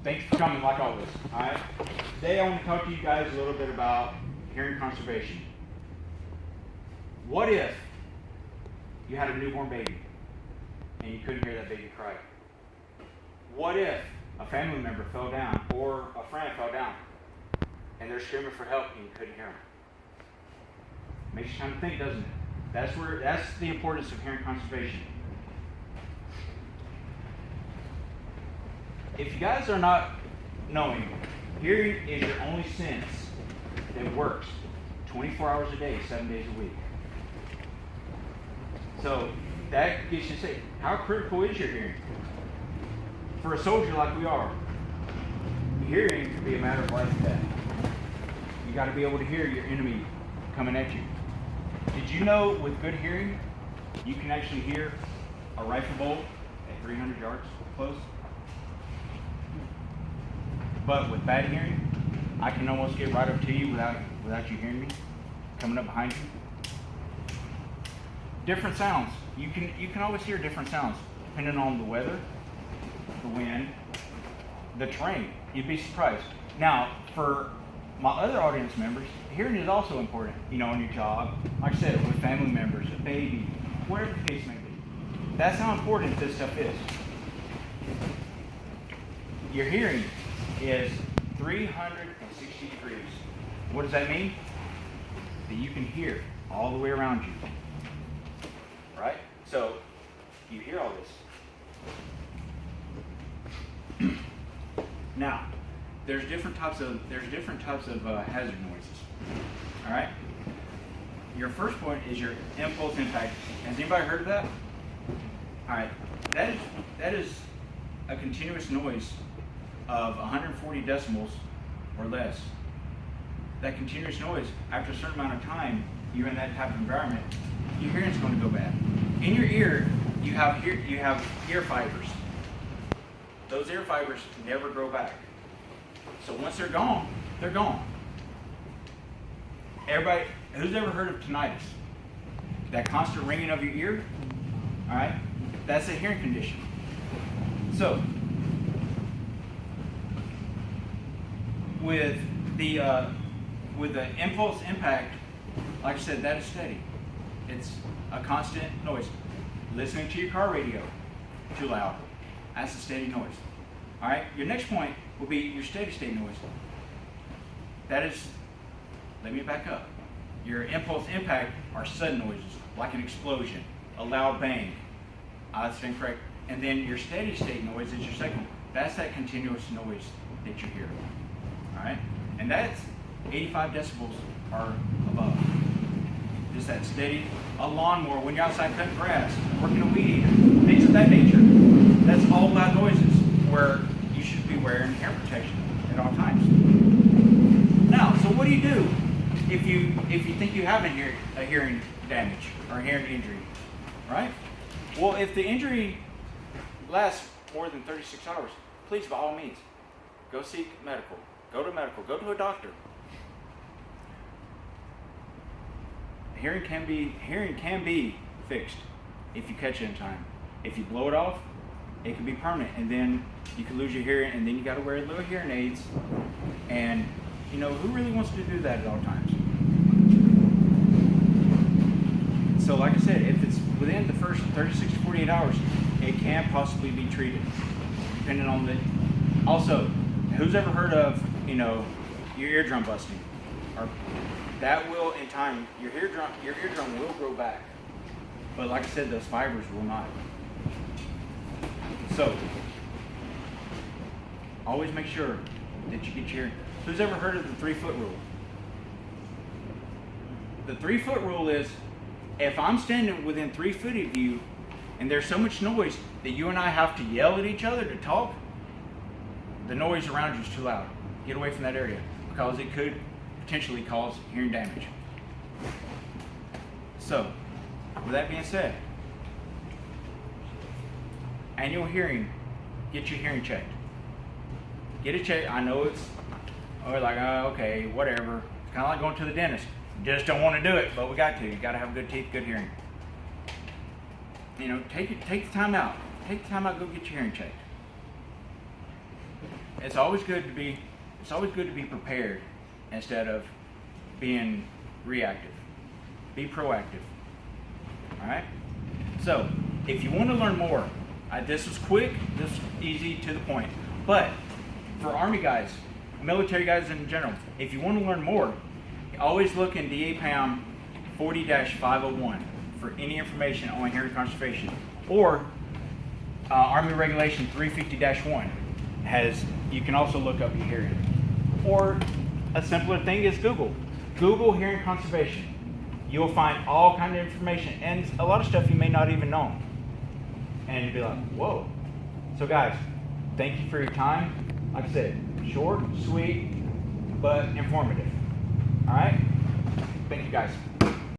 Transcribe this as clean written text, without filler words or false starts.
Thanks for coming, like always. All right. Today I want to talk to you guys a little bit about hearing conservation. What if you had a newborn baby and you couldn't hear that baby cry? What if a family member fell down or a friend fell down and they're screaming for help and you couldn't hear them? Makes you kind of think, doesn't it? That's the importance of hearing conservation. If you guys are not knowing, hearing is your only sense that works 24 hours a day, 7 days a week. So that gets you to say, how critical is your hearing? For a soldier like we are, hearing can be a matter of life and death. You got to be able to hear your enemy coming at you. Did you know with good hearing, you can actually hear a rifle bolt at 300 yards close? But with bad hearing, I can almost get right up to you without you hearing me, coming up behind you. Different sounds. You can always hear different sounds depending on the weather, the wind, the terrain. You'd be surprised. Now, for my other audience members, hearing is also important. On your job, like I said, with family members, a baby, whatever the case may be. That's how important this stuff is. Your hearing is 360 degrees. What does that mean? That you can hear all the way around you. Right? So, you hear all this. Now, there's different types of hazard noises. All right? Your first point is your impulse impact. Has anybody heard of that? All right. That is a continuous noise of 140 decibels or less. That continuous noise, after a certain amount of time, you're in that type of environment, your hearing's going to go bad. In your ear, you have ear fibers. Those ear fibers never grow back. So once they're gone, they're gone. Everybody, who's ever heard of tinnitus? That constant ringing of your ear? All right? That's a hearing condition. So, with the impulse impact, like I said, that is steady. It's a constant noise. Listening to your car radio, too loud. That's a steady noise. All right. Your next point will be your steady state noise. That is, let me back up. Your impulse impact are sudden noises, like an explosion, a loud bang. That's incorrect. And then your steady state noise is your second one. That's that continuous noise that you hear. All right, and that's 85 decibels or above. Just that steady, a lawnmower, when you're outside cutting grass, working a weed eater, things of that nature. That's all loud noises where you should be wearing hair protection at all times. Now, so what do you do if you think you have a hearing damage or a hearing injury, right? Well, if the injury lasts more than 36 hours, please, by all means, go seek medical. Go to a doctor. Hearing can be fixed if you catch it in time. If you blow it off, it can be permanent, and then you can lose your hearing, and then you got to wear little hearing aids. And who really wants to do that at all times? So, like I said, if it's within the first 36 to 48 hours, it can possibly be treated, depending on the. Also, who's ever heard of your eardrum busting? Or that will, in time, your eardrum will grow back. But like I said, those fibers will not. So, always make sure that you get your. Who's ever heard of the 3-foot rule? The 3-foot rule is, if I'm standing within 3 feet of you, and there's so much noise that you and I have to yell at each other to talk, the noise around you is too loud. Get away from that area, because it could potentially cause hearing damage. So, with that being said, annual hearing, get your hearing checked. Get it checked. I know it's okay, whatever. It's kind of like going to the dentist. You just don't want to do it, but we got to. You got to have good teeth, good hearing. Take the time out. Take the time out, go get your hearing checked. it's always good to be prepared instead of being reactive. Be proactive. All right. So if you want to learn more, this was quick, this was easy, to the point. But for Army guys, military guys in general, if you want to learn more, always look in DAPAM 40-501 for any information on hearing conservation, or Army Regulation 350-1 you can also look up your hearing. Or a simpler thing is Google hearing conservation. You'll find all kind of information and a lot of stuff you may not even know. And you'll be like, whoa. So guys, thank you for your time. Like I said, short, sweet, but informative. All right? Thank you guys.